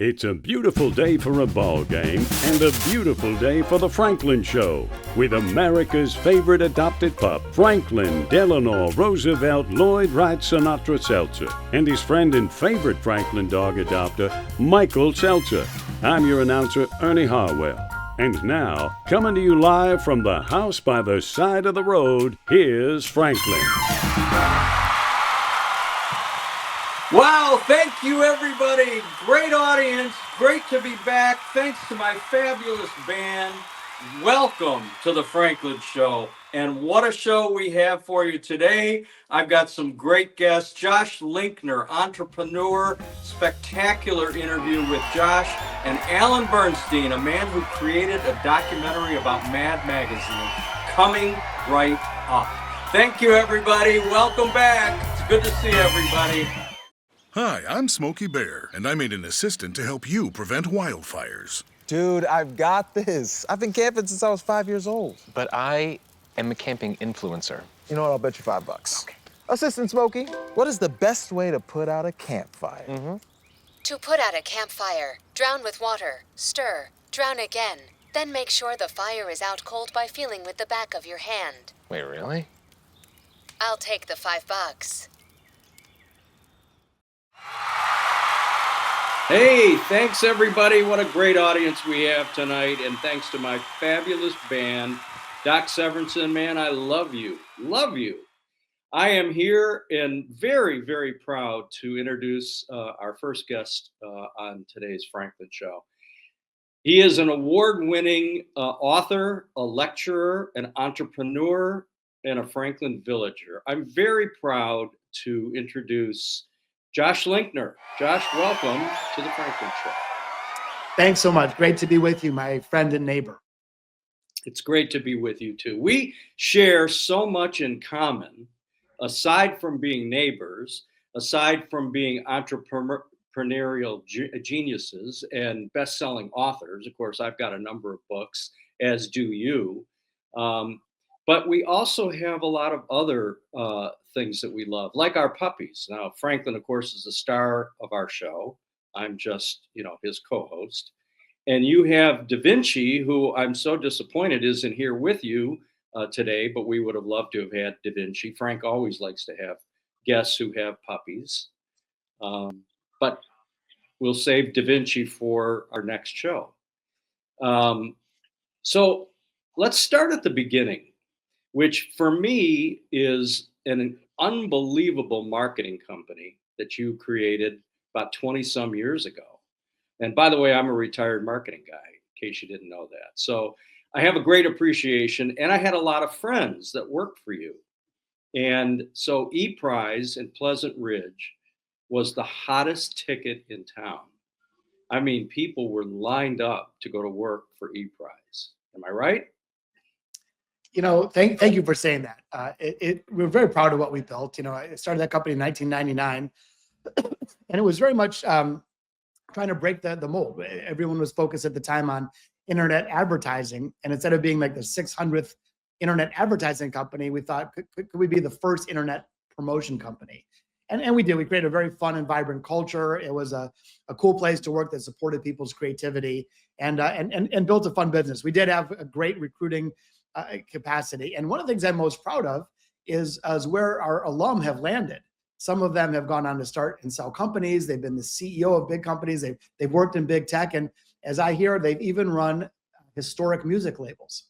It's a beautiful day for a ball game and a beautiful day for the Franklin Show with America's favorite adopted pup, Franklin Delano Roosevelt Lloyd Wright Sinatra Seltzer, and his friend and favorite Franklin dog adopter, Michael Seltzer. I'm your announcer, Ernie Harwell. And now, coming to you live from the house by the side of the road, here's Franklin. Wow, thank you everybody. Great audience. Great to be back. Thanks to my fabulous band. Welcome to the Franklin Show. And what a show we have for you today. I've got some great guests. Josh Linkner, entrepreneur, spectacular interview with Josh, and Alan Bernstein, a man who created a documentary about Mad Magazine, coming right up. Thank you everybody. Welcome back. It's good to see everybody. Hi, I'm Smokey Bear, and I'm an assistant to help you prevent wildfires. Dude, I've got this. I've been camping since I was 5 years old. But I am a camping influencer. You know what? I'll bet you $5. Okay. Assistant Smokey, what is the best way to put out a campfire? To put out a campfire, drown with water, stir, drown again. Then make sure the fire is out cold by feeling with the back of your hand. Wait, really? I'll take the $5. Hey, thanks everybody. What a great audience we have tonight. And thanks to my fabulous band, Doc Severinsen, man, I love you. Love you. I am here and very, very proud to introduce our first guest on today's Franklin Show. He is an award-winning author, a lecturer, an entrepreneur, and a Franklin villager. I'm very proud to introduce Josh Linkner. Josh, welcome to the Franklin Show. Thanks so much. Great to be with you, my friend and neighbor. It's great to be with you too. We share so much in common, aside from being neighbors, aside from being entrepreneurial geniuses and best-selling authors. Of course, I've got a number of books, as do you. But we also have a lot of other things that we love, like our puppies. Now, Franklin, of course, is the star of our show. I'm just, his co-host. And you have Da Vinci, who I'm so disappointed isn't here with you today, but we would have loved to have had Da Vinci. Frank always likes to have guests who have puppies. But we'll save Da Vinci for our next show. So let's start at the beginning, which for me is an unbelievable marketing company that you created about 20 some years ago. And by the way, I'm a retired marketing guy, in case you didn't know that. So I have a great appreciation, and I had a lot of friends that worked for you. And so E-Prize in Pleasant Ridge was the hottest ticket in town. I mean, people were lined up to go to work for E-Prize. Am I right? Thank you for saying that. We're very proud of what we built. I started that company in 1999, and it was very much trying to break the mold. Everyone was focused at the time on internet advertising, and instead of being like the 600th internet advertising company, we thought, could we be the first internet promotion company? And we did. We created a very fun and vibrant culture. It was a cool place to work that supported people's creativity and built a fun business. We did have a great recruiting capacity. And one of the things I'm most proud of is where our alum have landed. Some of them have gone on to start and sell companies. They've been the CEO of big companies. They've worked in big tech. And as I hear, they've even run historic music labels.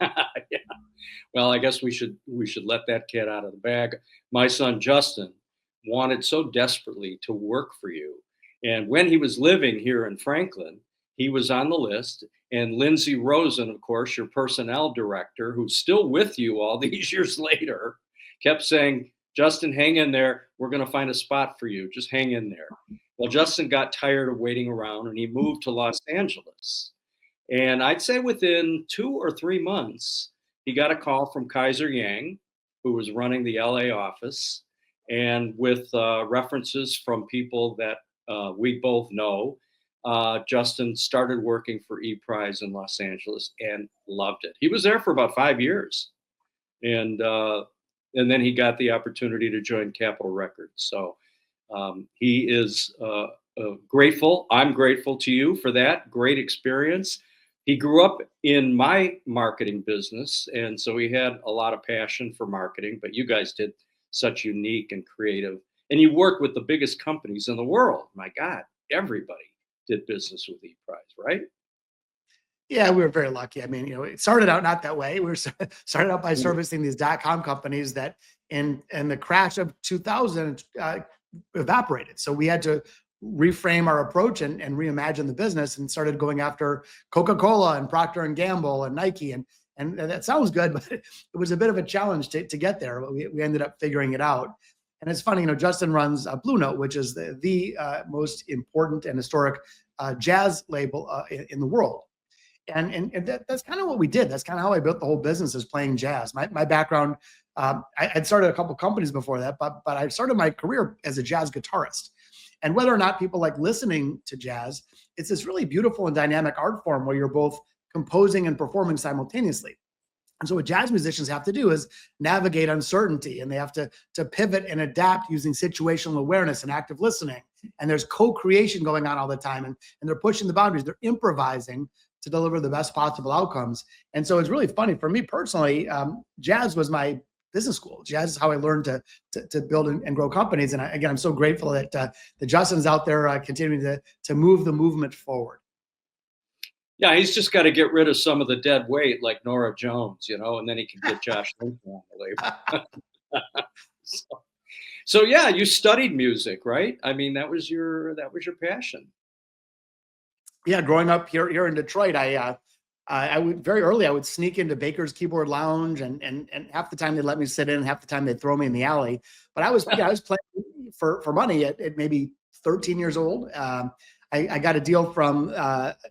Yeah. Well, I guess we should let that cat out of the bag. My son, Justin, wanted so desperately to work for you. And when he was living here in Franklin, he was on the list. And Lindsay Rosen, of course, your personnel director, who's still with you all these years later, kept saying, Justin, hang in there. We're going to find a spot for you. Just hang in there. Well, Justin got tired of waiting around and he moved to Los Angeles. And I'd say within 2 or 3 months, he got a call from Kaiser Yang, who was running the LA office, and with references from people that we both know. Justin started working for E-Prize in Los Angeles and loved it. He was there for about 5 years. And then he got the opportunity to join Capitol Records. So he is grateful. I'm grateful to you for that great experience. He grew up in my marketing business, and so he had a lot of passion for marketing. But you guys did such unique and creative, and you worked with the biggest companies in the world. My God, everybody did business with ePrize, right? Yeah, we were very lucky. I mean, it started out not that way. We were started out by Mhm. servicing these .com companies that in the crash of 2000 evaporated. So we had to reframe our approach and reimagine the business, and started going after Coca-Cola and Procter and Gamble and Nike. And that sounds good, but it was a bit of a challenge to get there. But we ended up figuring it out. And it's funny, Justin runs Blue Note, which is the most important and historic jazz label in the world. And that's kind of what we did. That's kind of how I built the whole business, is playing jazz. My background, I'd started a couple companies before that, but I started my career as a jazz guitarist. And whether or not people like listening to jazz, it's this really beautiful and dynamic art form where you're both composing and performing simultaneously. And so what jazz musicians have to do is navigate uncertainty, and they have to pivot and adapt using situational awareness and active listening. And there's co-creation going on all the time, and they're pushing the boundaries. They're improvising to deliver the best possible outcomes. And so it's really funny for me personally. Jazz was my business school. Jazz is how I learned to build and grow companies. And again, I'm so grateful that Justin's out there continuing to move the movement forward. Yeah, he's just got to get rid of some of the dead weight, like Nora Jones, and then he can get Josh Linkner on the label. so yeah, you studied music, right? I mean, that was your passion. Yeah, growing up here in Detroit, I would very early. I would sneak into Baker's Keyboard Lounge, and half the time they'd let me sit in, half the time they'd throw me in the alley. But I was playing for money at maybe 13 years old. I got a deal from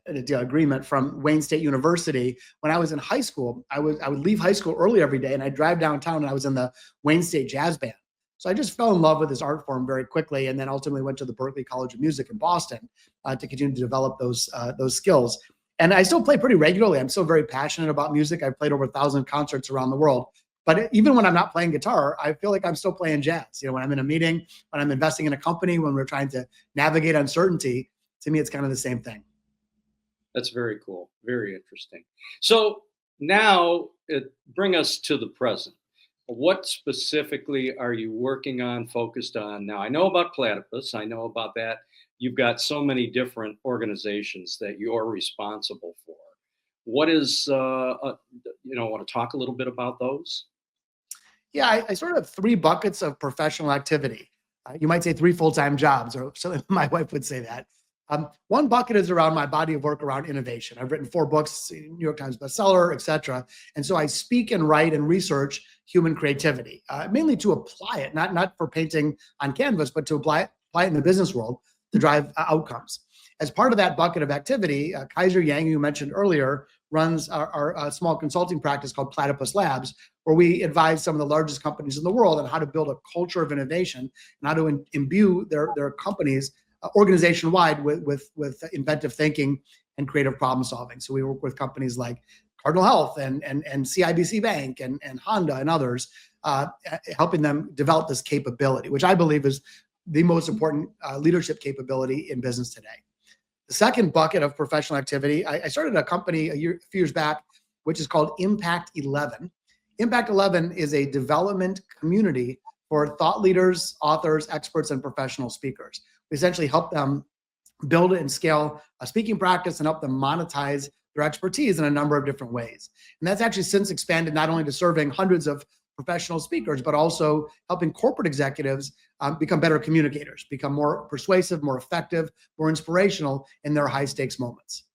agreement from Wayne State University when I was in high school. I would leave high school early every day, and I'd drive downtown, and I was in the Wayne State Jazz Band. So I just fell in love with this art form very quickly, and then ultimately went to the Berklee College of Music in Boston to continue to develop those skills. And I still play pretty regularly. I'm still very passionate about music. I've played over 1,000 concerts around the world. But even when I'm not playing guitar, I feel like I'm still playing jazz. When I'm in a meeting, when I'm investing in a company, when we're trying to navigate uncertainty, to me, it's kind of the same thing. That's very cool. Very interesting. So now bring us to the present. What specifically are you working on, focused on now? I know about Platypus. I know about that. You've got so many different organizations that you're responsible for. What is, want to talk a little bit about those? Yeah, I sort of have 3 buckets of professional activity. You might say 3 full-time jobs, or so my wife would say that. One bucket is around my body of work around innovation. I've written 4 books, New York Times bestseller, et cetera. And so I speak and write and research human creativity, mainly to apply it, not for painting on canvas, but to apply it in the business world to drive outcomes. As part of that bucket of activity, Kaiser Yang, who you mentioned earlier, runs our small consulting practice called Platypus Labs, where we advise some of the largest companies in the world on how to build a culture of innovation and how to imbue their companies organization-wide with inventive thinking and creative problem solving. So we work with companies like Cardinal Health and CIBC Bank and Honda and others, helping them develop this capability, which I believe is the most important leadership capability in business today. The second bucket of professional activity, I started a company a few years back, which is called Impact 11. Impact 11 is a development community for thought leaders, authors, experts, and professional speakers. We essentially help them build and scale a speaking practice and help them monetize their expertise in a number of different ways. And that's actually since expanded not only to serving hundreds of professional speakers, but also helping corporate executives become better communicators, become more persuasive, more effective, more inspirational in their high stakes moments.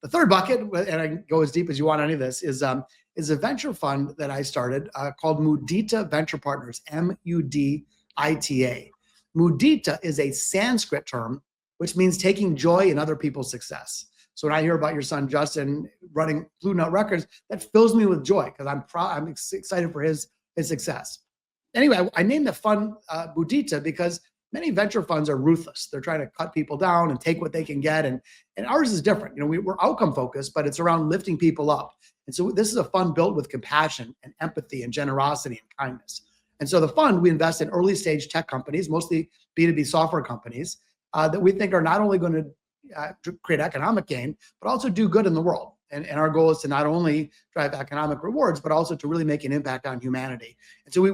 The third bucket, and I can go as deep as you want on any of this, is a venture fund that I started called Mudita Venture Partners, MUDITA. Mudita is a Sanskrit term, which means taking joy in other people's success. So when I hear about your son, Justin, running Blue Note Records, that fills me with joy because I'm excited for his success. Anyway, I named the fund Mudita because many venture funds are ruthless. They're trying to cut people down and take what they can get. And ours is different. We're outcome focused, but it's around lifting people up. And so this is a fund built with compassion and empathy and generosity and kindness. And so the fund, we invest in early stage tech companies, mostly B2B software companies, that we think are not only going to create economic gain, but also do good in the world. And our goal is to not only drive economic rewards, but also to really make an impact on humanity. And so we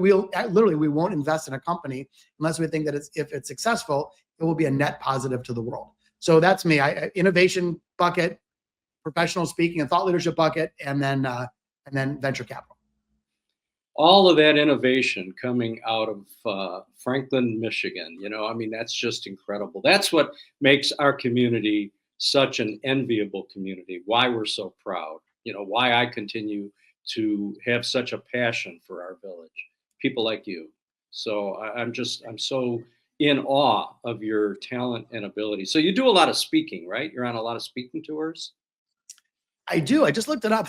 won't invest in a company unless we think that if it's successful, it will be a net positive to the world. So that's me. Innovation bucket, professional speaking and thought leadership bucket, and then venture capital. All of that innovation coming out of Franklin, Michigan. I mean, that's just incredible. That's what makes our community such an enviable community, why we're so proud, why I continue to have such a passion for our village, people like you. So I'm so in awe of your talent and ability. So you do a lot of speaking, right? You're on a lot of speaking tours? I do. I just looked it up.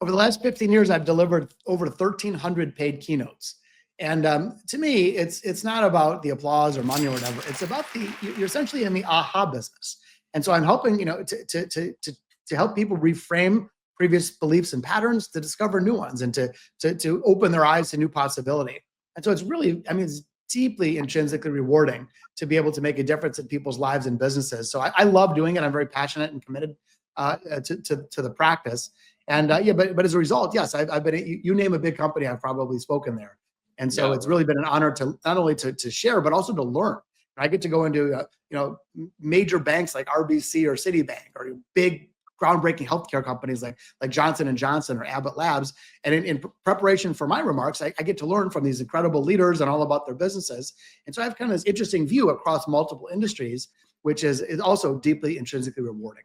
Over the last 15 years, I've delivered over 1,300 paid keynotes. And to me, it's not about the applause or money or whatever. It's about you're essentially in the aha business. And so I'm helping, to help people reframe previous beliefs and patterns, to discover new ones, and to open their eyes to new possibility. And so it's really, it's deeply intrinsically rewarding to be able to make a difference in people's lives and businesses. So I love doing it. I'm very passionate and committed to the practice. And but as a result, yes, I've been, you name a big company, I've probably spoken there. And so it's really been an honor to not only to share, but also to learn. I get to go into major banks like RBC or Citibank, or big groundbreaking healthcare companies like Johnson & Johnson or Abbott Labs. And in preparation for my remarks, I get to learn from these incredible leaders and all about their businesses. And so I have kind of this interesting view across multiple industries, which is also deeply intrinsically rewarding.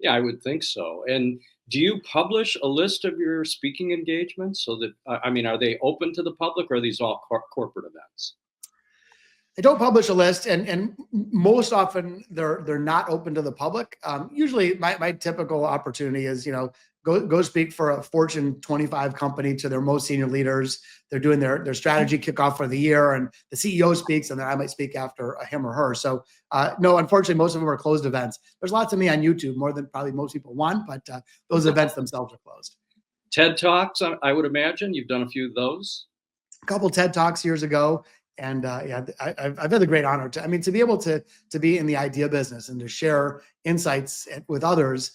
Yeah, I would think so. And do you publish a list of your speaking engagements so that, are they open to the public, or are these all corporate events? I don't publish a list, and most often they're not open to the public. Usually my typical opportunity is, go speak for a Fortune 25 company to their most senior leaders. They're doing their strategy kickoff for the year, and the CEO speaks, and then I might speak after him or her. So no, unfortunately, most of them are closed events. There's lots of me on YouTube, more than probably most people want, but those events themselves are closed. TED Talks, I would imagine you've done a few of those. A couple TED Talks years ago. And I've had the great honor to be able to be in the idea business and to share insights with others.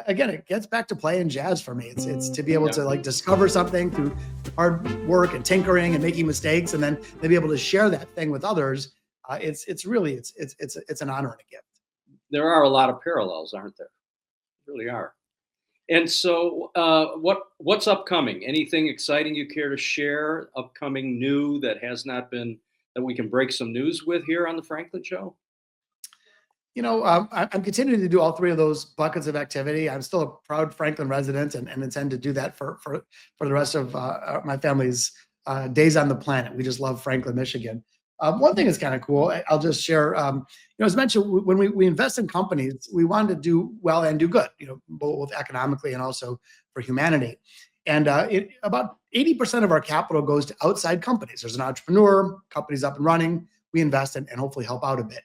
Again, it gets back to play and jazz for me. It's to be able to discover something through hard work and tinkering and making mistakes, and then to be able to share that thing with others. It's really an honor and a gift. There are a lot of parallels, aren't there? There really are. And so what's upcoming? Anything exciting you care to share? Upcoming new that has not been, that we can break some news with here on the Franklin Show? I'm continuing to do all three of those buckets of activity. I'm still a proud Franklin resident and intend to do that for the rest of my family's days on the planet. We just love Franklin, Michigan. One thing is kind of cool. I'll just share, as mentioned, when we invest in companies, we want to do well and do good, both economically and also for humanity. And about 80% of our capital goes to outside companies. There's an entrepreneur, company's up and running, we invest in and hopefully help out a bit.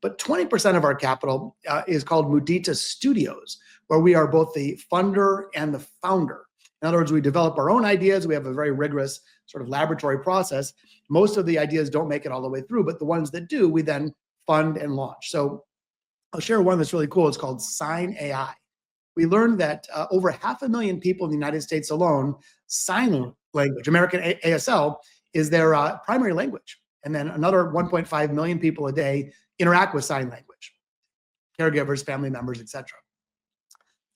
But 20% of our capital is called Mudita Studios, where we are both the funder and the founder. In other words, we develop our own ideas. We have a very rigorous sort of laboratory process. Most of the ideas don't make it all the way through, but the ones that do, we then fund and launch. So I'll share one that's really cool. It's called Sign AI. We learned that over 500,000 people in the United States alone, sign language, American ASL, is their primary language. And then another 1.5 million people a day interact with sign language, caregivers, family members, etc.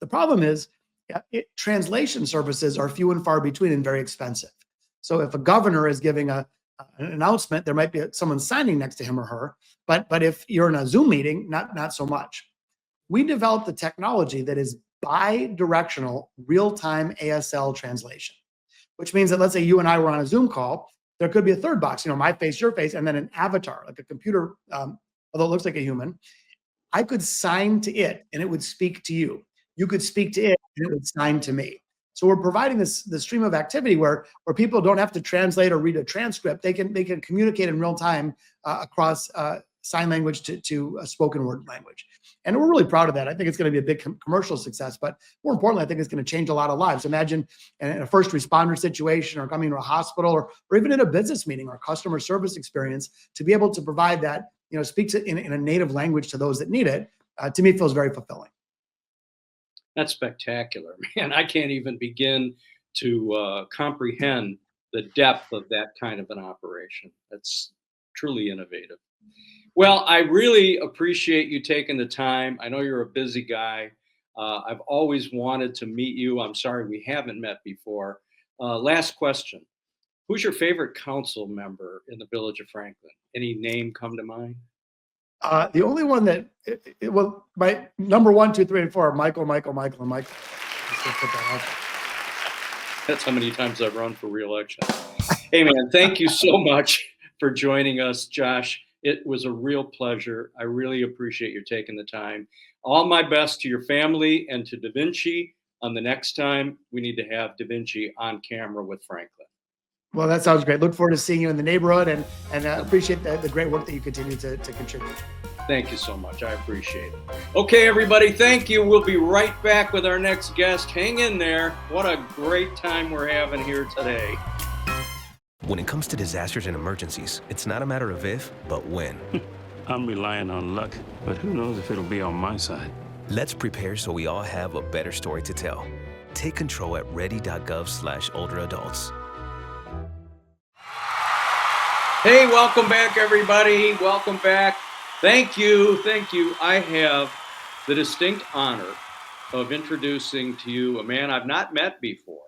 The problem is translation services are few and far between and very expensive. So if a governor is giving an announcement, there might be someone signing next to him or her, but if you're in a Zoom meeting, not so much. We developed a technology that is bi-directional real-time ASL translation, which means that let's say you and I were on a Zoom call, there could be a third box, my face, your face, and then an avatar, like a computer, although it looks like a human. I could sign to it and it would speak to you. You could speak to it and it would sign to me. So we're providing this stream of activity where people don't have to translate or read a transcript. They can communicate in real time across sign language to a spoken word language. And we're really proud of that. I think it's going to be a big commercial success, but more importantly, I think it's going to change a lot of lives. Imagine in a first responder situation or coming to a hospital or even in a business meeting or customer service experience, to be able to provide that speaks it in a native language to those that need it, to me feels very fulfilling. That's spectacular, man. I can't even begin to comprehend the depth of that kind of an operation. That's truly innovative. Well, I really appreciate you taking the time. I know you're a busy guy. I've always wanted to meet you. I'm sorry we haven't met before. Last question. Who's your favorite council member in the village of Franklin? Any name come to mind? The only one that, well, my number 1, 2, 3, and 4 are Michael, and Michael. Just to put that out there. That's how many times I've run for re-election. Hey, man, thank you so much for joining us, Josh. It was a real pleasure. I really appreciate you taking the time. All my best to your family and to Da Vinci. On the next time, we need to have Da Vinci on camera with Franklin. Well, that sounds great. Look forward to seeing you in the neighborhood, and appreciate the great work that you continue to contribute. Thank you so much. I appreciate it. Okay, everybody, thank you. We'll be right back with our next guest. Hang in there. What a great time we're having here today. When it comes to disasters and emergencies, it's not a matter of if, but when. I'm relying on luck, but who knows if it'll be on my side. Let's prepare so we all have a better story to tell. Take control at ready.gov/olderadults. Hey, welcome back, everybody. Welcome back. Thank you. I have the distinct honor of introducing to you a man I've not met before,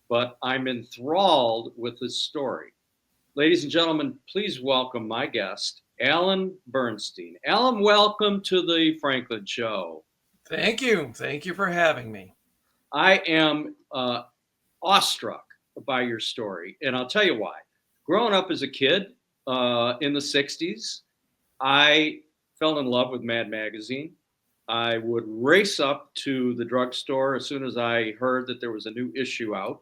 but I'm enthralled with his story. Ladies and gentlemen, please welcome my guest, Alan Bernstein. Alan, welcome to the Franklin Show. Thank you. Thank you for having me. I am awestruck by your story, and I'll tell you why. Growing up as a kid in the 60s, I fell in love with Mad Magazine. I would race up to the drugstore as soon as I heard that there was a new issue out,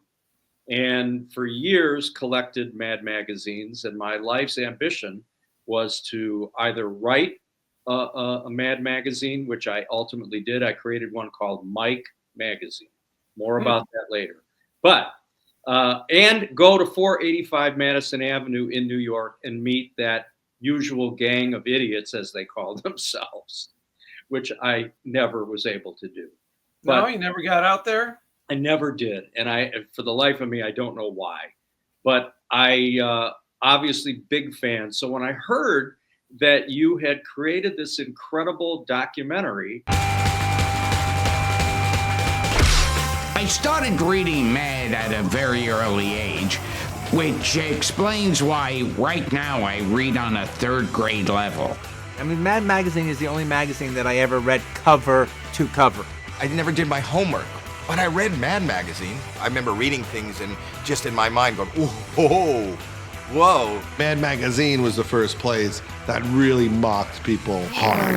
and for years collected Mad magazines. And my life's ambition was to either write a Mad magazine, which I ultimately did. I created one called Mike Magazine. More about that later. But and go to 485 Madison Avenue in New York and meet that usual gang of idiots, as they call themselves, which I never was able to do. But no, you never got out there? I never did. And for the life of me, I don't know why. But I obviously big fan. So when I heard that you had created this incredible documentary, I started reading Mad at a very early age, which explains why right now I read on a 3rd grade level. I mean, Mad Magazine is the only magazine that I ever read cover to cover. I never did my homework. When I read Mad Magazine, I remember reading things and just in my mind going, whoa, whoa. Mad Magazine was the first place that really mocked people hard.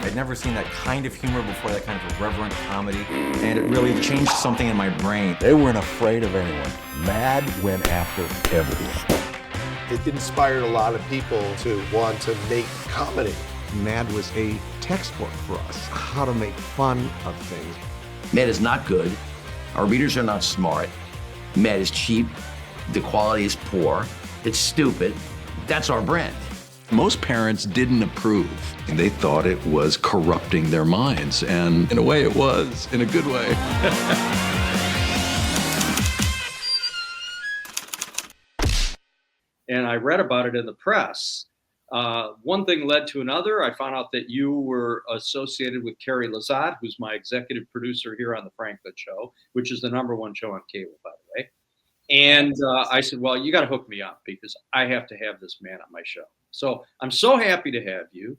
I'd never seen that kind of humor before, that kind of irreverent comedy, and it really changed something in my brain. They weren't afraid of anyone. Mad went after everyone. It inspired a lot of people to want to make comedy. Mad was a textbook for us, how to make fun of things. Mad is not good. Our readers are not smart. Mad is cheap. The quality is poor. It's stupid. That's our brand. Most parents didn't approve. And they thought it was corrupting their minds. And in a way it was, in a good way. And I read about it in the press. One thing led to another. I found out that you were associated with Carrie Lazat, who's my executive producer here on the Franklin Show, which is the #1 show on cable, by the way. And I said, well, you got to hook me up because I have to have this man on my show. So I'm so happy to have you,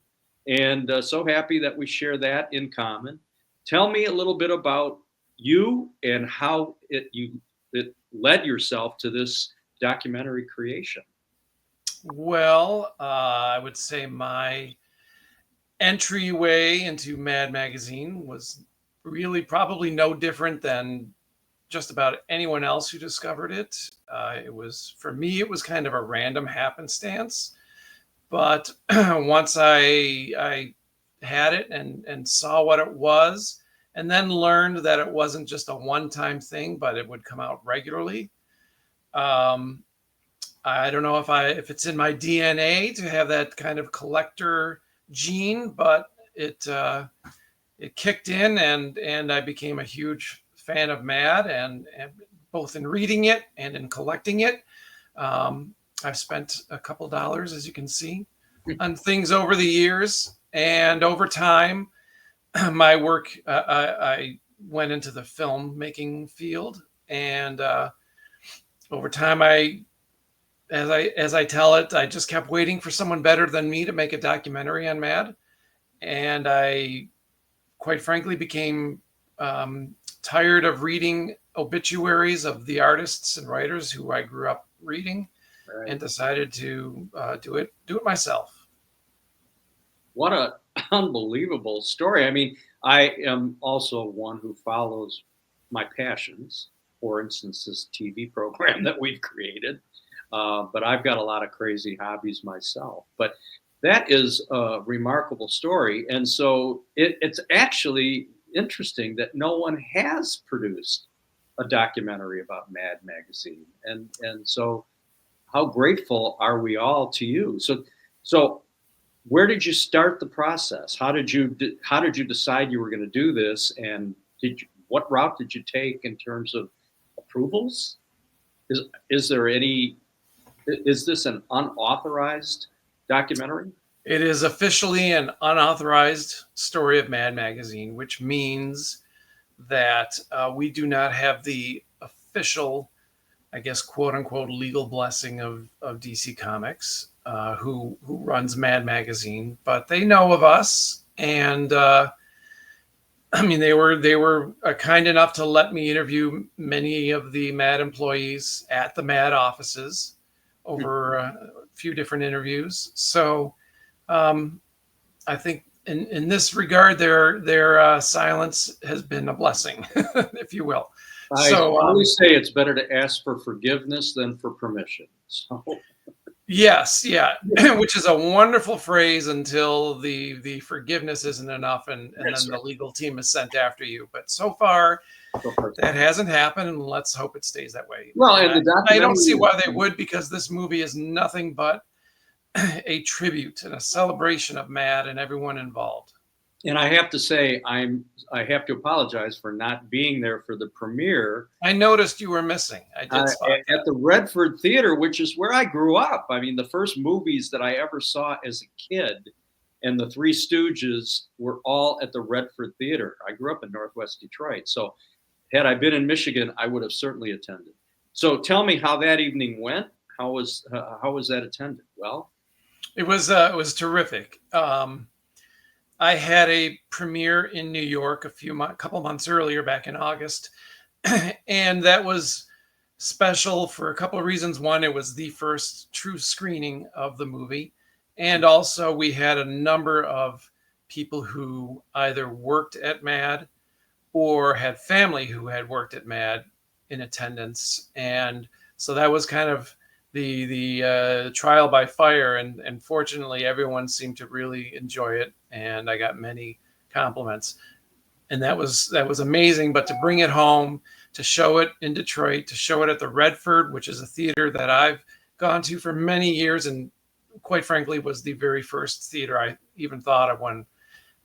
and so happy that we share that in common. Tell me a little bit about you and how it led yourself to this documentary creation. Well, I would say my entryway into Mad Magazine was really probably no different than just about anyone else who discovered it. For me, it was kind of a random happenstance. But once I had it and saw what it was, and then learned that it wasn't just a one-time thing, but it would come out regularly, I don't know if it's in my DNA to have that kind of collector gene, but it kicked in, and I became a huge fan of Mad, and both in reading it and in collecting it. I've spent a couple dollars, as you can see, on things over the years, and over time, my work, I went into the filmmaking field, and over time, as I tell it, I just kept waiting for someone better than me to make a documentary on Mad, and I, quite frankly, became tired of reading obituaries of the artists and writers who I grew up reading, and decided to do it myself. What a unbelievable story. I mean, I am also one who follows my passions. For instance, this TV program that we've created. But I've got a lot of crazy hobbies myself. But that is a remarkable story. And so it's actually interesting that no one has produced a documentary about Mad Magazine. And so how grateful are we all to you? So where did you start the process? How did you decide you were going to do this? And what route did you take in terms of approvals? Is this an unauthorized documentary? It is officially an unauthorized story of Mad Magazine, which means that we do not have the official, I guess, quote unquote, legal blessing of DC Comics, who runs Mad Magazine, but they know of us. And I mean, they were kind enough to let me interview many of the Mad employees at the Mad offices over a few different interviews. So I think in this regard, their silence has been a blessing, if you will. I always say it's better to ask for forgiveness than for permission. So. Yes, yeah, which is a wonderful phrase until the forgiveness isn't enough, and then the legal team is sent after you. But so far, that hasn't happened, and let's hope it stays that way. Well, and I don't see why they would, because this movie is nothing but a tribute and a celebration of Mad and everyone involved. And I have to say, I have to apologize for not being there for the premiere. I noticed you were missing. I did spot that. At the Redford Theater, which is where I grew up. I mean, the first movies that I ever saw as a kid, and the Three Stooges, were all at the Redford Theater. I grew up in Northwest Detroit, so had I been in Michigan, I would have certainly attended. So tell me how that evening went. How was that attended? Well, it was terrific. I had a premiere in New York a couple months earlier, back in August, and that was special for a couple of reasons. One, it was the first true screening of the movie, and also we had a number of people who either worked at Mad or had family who had worked at Mad in attendance, and so that was kind of the trial by fire, and fortunately everyone seemed to really enjoy it, and I got many compliments, and that was amazing. But to bring it home, to show it in Detroit, to show it at the Redford, which is a theater that I've gone to for many years, and quite frankly was the very first theater I even thought of when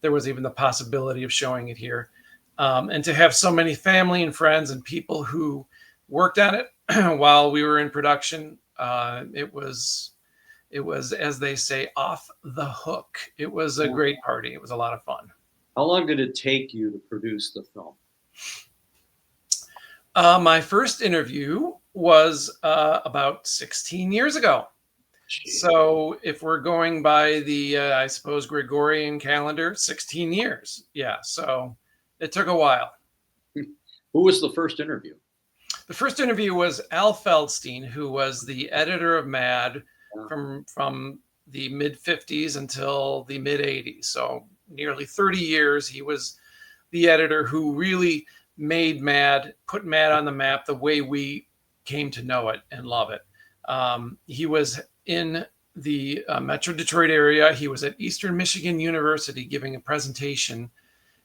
there was even the possibility of showing it here, and to have so many family and friends and people who worked on it while we were in production. It was, as they say, off the hook. It was a great party. It was a lot of fun. How long did it take you to produce the film? My first interview was about 16 years ago. Jeez. So if we're going by the, I suppose, Gregorian calendar, 16 years. Yeah, so it took a while. Who was the first interview? The first interview was Al Feldstein, who was the editor of Mad from the mid-50s until the mid-80s. So nearly 30 years, he was the editor who really made Mad, put Mad on the map the way we came to know it and love it. He was in the Metro Detroit area. He was at Eastern Michigan University giving a presentation,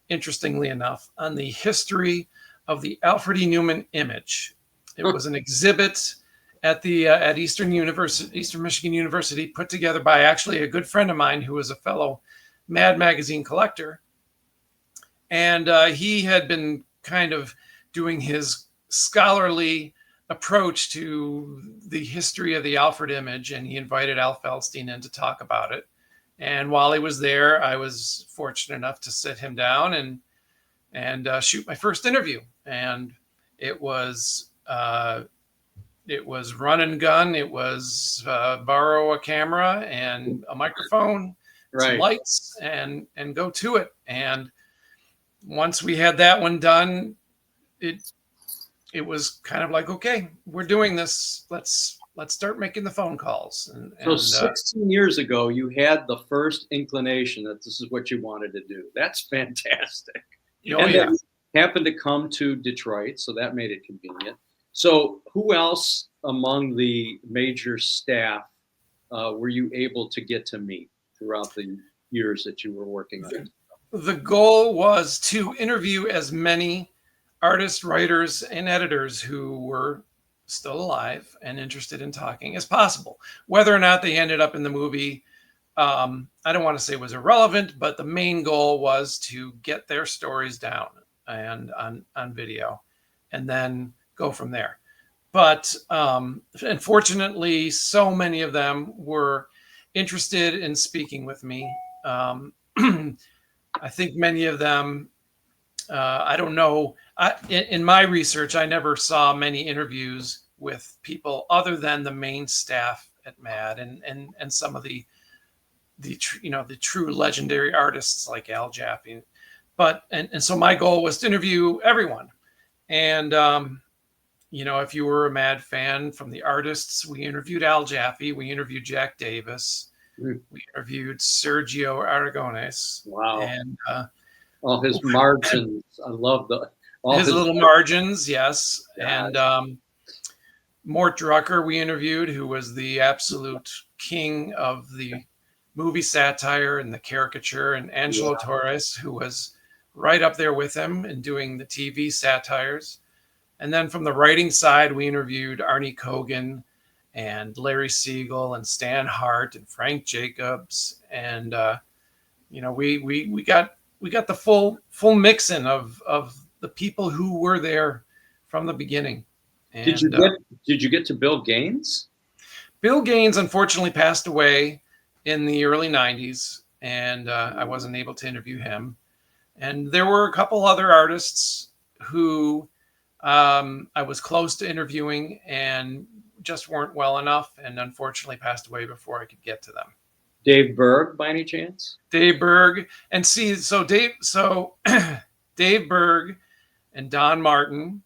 interestingly enough, on the history of the Alfred E. Neuman image. It was an exhibit at Eastern Michigan University, put together by actually a good friend of mine who was a fellow Mad magazine collector. And he had been kind of doing his scholarly approach to the history of the Alfred image, and he invited Al Feldstein in to talk about it. And while he was there, I was fortunate enough to sit him down and shoot my first interview. And it was run and gun. It was borrow a camera and a microphone, some lights, and go to it. And once we had that one done, it was kind of like, okay, we're doing this. Let's start making the phone calls. So 16 years ago, you had the first inclination that this is what you wanted to do. That's fantastic. Oh, and yeah. then you happened to come to Detroit, so that made it convenient. So who else among the major staff were you able to get to meet throughout the years that you were working on it? The goal was to interview as many artists, writers, and editors who were still alive and interested in talking as possible. Whether or not they ended up in the movie, I don't want to say was irrelevant, but the main goal was to get their stories down and on video, and then go from there. But unfortunately, so many of them were interested in speaking with me. I think many of them, I don't know, in my research, I never saw many interviews with people other than the main staff at MAD and some of the true legendary artists like Al Jaffe. But so my goal was to interview everyone. And if you were a MAD fan, from the artists, we interviewed Al Jaffe, we interviewed Jack Davis, we interviewed Sergio Aragonés. Wow. And all his margins. I love his little margins, yes. Yeah. And Mort Drucker we interviewed, who was the absolute king of the movie satire and the caricature, and Angelo Torres, who was right up there with him in doing the TV satires. And then from the writing side, we interviewed Arnie Kogan and Larry Siegel and Stan Hart and Frank Jacobs. And, we got the full mixing of the people who were there from the beginning. And, did you get to Bill Gaines? Bill Gaines unfortunately passed away in the early 90s, and I wasn't able to interview him. And there were a couple other artists who I was close to interviewing and just weren't well enough, and unfortunately passed away before I could get to them. Dave Berg, by any chance? Dave Berg. And Dave Berg and Don Martin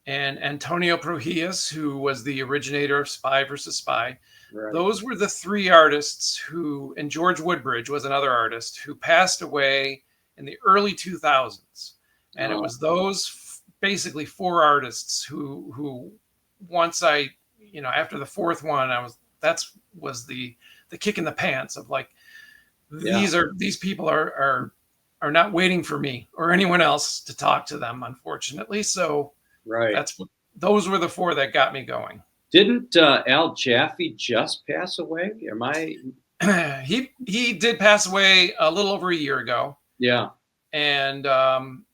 and Antonio Prohias, who was the originator of Spy vs. Spy. Right. Those were the three artists and George Woodbridge was another artist who passed away in the early 2000s. And it was those basically four artists who once after the fourth one, that was the kick in the pants of like, these people are not waiting for me or anyone else to talk to them, unfortunately. So those were the four that got me going. Didn't Al Jaffe just pass away? He did pass away a little over a year ago. Yeah. And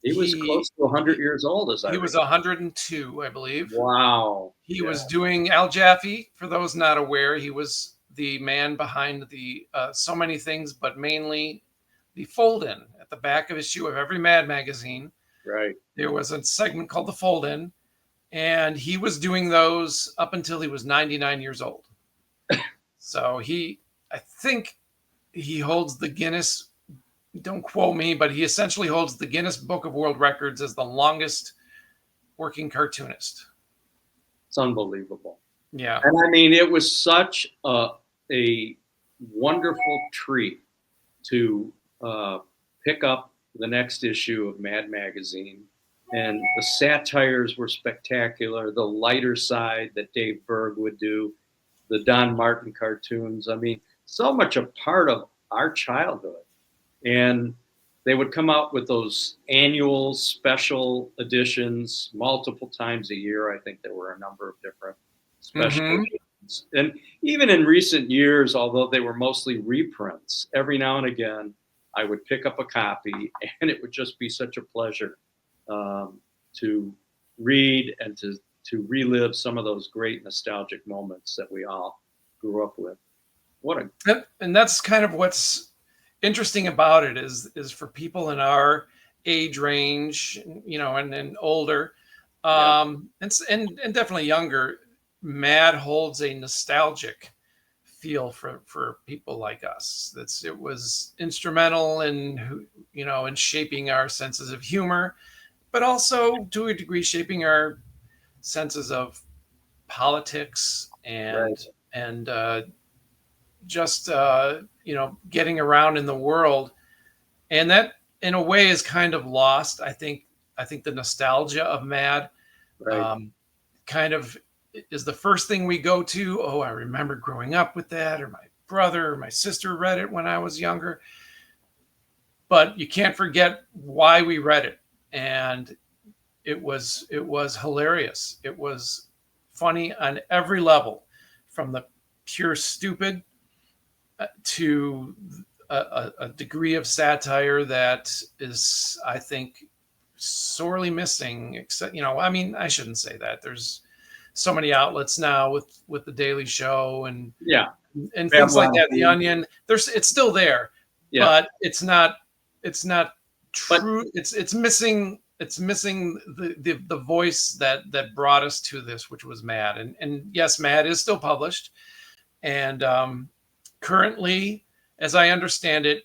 he was close to 100 years old, he was 102, I believe. Wow. He was doing Al Jaffe. For those not aware, he was the man behind the so many things, but mainly the fold-in at the back of issue of every Mad magazine. Right. There was a segment called the fold-in, and he was doing those up until he was 99 years old. So I think he holds the Guinness, don't quote me, but he essentially holds the Guinness Book of World Records as the longest working cartoonist. It's unbelievable. Yeah. And I mean, it was such a wonderful treat to pick up the next issue of Mad Magazine. And the satires were spectacular. The lighter side that Dave Berg would do, the Don Martin cartoons. I mean, so much a part of our childhood. And they would come out with those annual special editions multiple times a year. I think there were a number of different special Mhm. editions. And even in recent years, although they were mostly reprints, every now and again I would pick up a copy, and it would just be such a pleasure to read and to relive some of those great nostalgic moments that we all grew up with. What a And that's kind of what's interesting about it is for people in our age range, and older, and definitely younger. Mad holds a nostalgic feel for people like us. It was instrumental in shaping our senses of humor, but also to a degree shaping our senses of politics and just getting around in the world. And that in a way is kind of lost. I think the nostalgia of Mad kind of is the first thing we go to. Oh, I remember growing up with that, or my brother or my sister read it when I was younger. But you can't forget why we read it. And it was hilarious. It was funny on every level, from the pure stupid to a degree of satire that is, I think, sorely missing. Except, I shouldn't say that. There's so many outlets now with the Daily Show and things like that. The Onion. It's still there, but it's not true. It's missing. It's missing the voice that brought us to this, which was Mad. And yes, Mad is still published, and currently, as I understand it,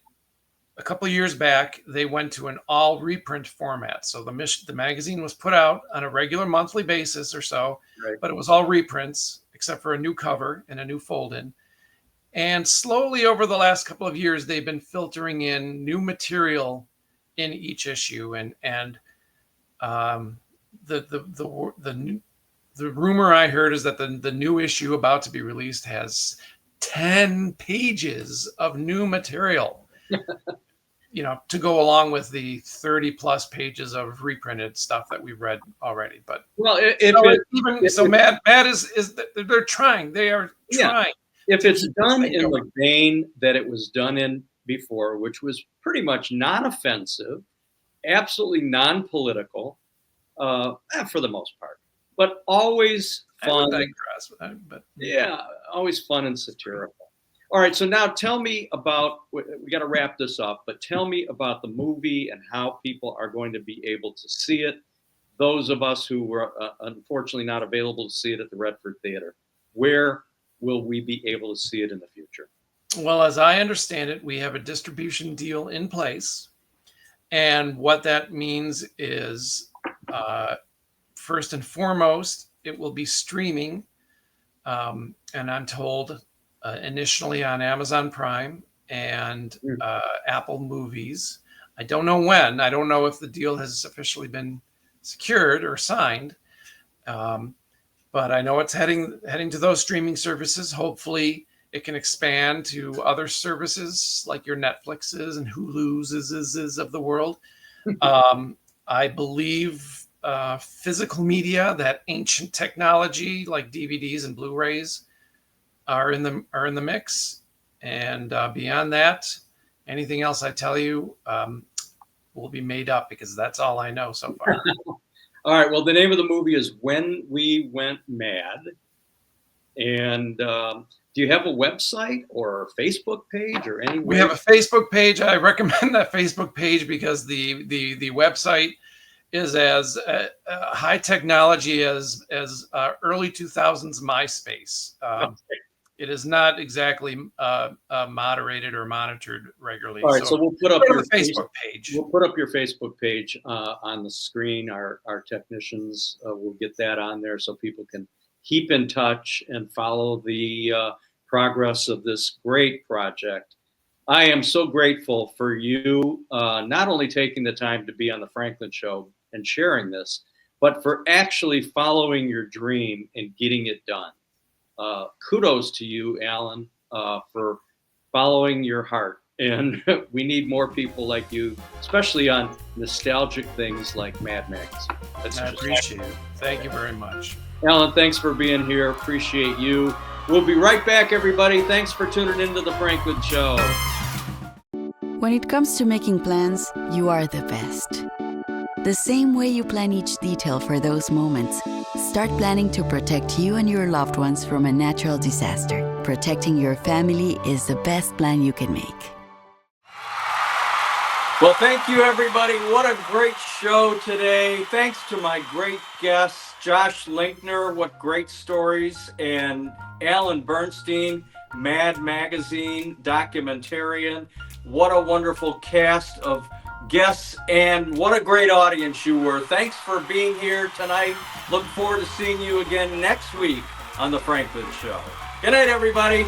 a couple of years back, they went to an all reprint format. So the magazine was put out on a regular monthly basis or so, but it was all reprints except for a new cover and a new fold-in. And slowly over the last couple of years, they've been filtering in new material in each issue. And the rumor I heard is that the new issue about to be released has 10 pages of new material, to go along with the 30 plus pages of reprinted stuff that we've read already. But Mad is they're trying. They are trying. If it's done in the vein that it was done in before, which was pretty much non-offensive, absolutely non-political, for the most part, but always fun. Always fun and satirical. All right, so now tell me about, we got to wrap this up, but tell me about the movie and how people are going to be able to see it. Those of us who were unfortunately not available to see it at the Redford Theater, where will we be able to see it in the future? Well, as I understand it, we have a distribution deal in place. And what that means is, first and foremost, it will be streaming. And I'm told initially on Amazon Prime and Apple Movies. I don't know when. I don't know if the deal has officially been secured or signed. But I know it's heading to those streaming services. Hopefully it can expand to other services like your Netflixes and Hulu's of the world. I believe physical media, that ancient technology like DVDs and Blu-rays, are in the mix. And beyond that, anything else I tell you will be made up, because that's all I know so far. All right. Well, the name of the movie is When We Went Mad. And do you have a website or a Facebook page or any? We have a Facebook page. I recommend that Facebook page because the website is as high technology as early 2000s MySpace. It is not exactly moderated or monitored regularly. All right, so we'll put up your Facebook page. We'll put up your Facebook page on the screen. Our technicians will get that on there so people can keep in touch and follow the progress of this great project. I am so grateful for you not only taking the time to be on the Franklin Show and sharing this, but for actually following your dream and getting it done. Kudos to you, Alan, for following your heart. And we need more people like you, especially on nostalgic things like Mad Magazine. I appreciate it. Thank you very much. Alan, thanks for being here. Appreciate you. We'll be right back, everybody. Thanks for tuning into The Franklin Show. When it comes to making plans, you are the best. The same way you plan each detail for those moments, start planning to protect you and your loved ones from a natural disaster. Protecting your family is the best plan you can make. Well, thank you, everybody. What a great show today. Thanks to my great guests, Josh Linkner, what great stories, and Alan Bernstein, Mad Magazine documentarian. What a wonderful cast of guests, and what a great audience you were. Thanks for being here tonight. Look forward to seeing you again next week on The Franklin Show. Good night, everybody.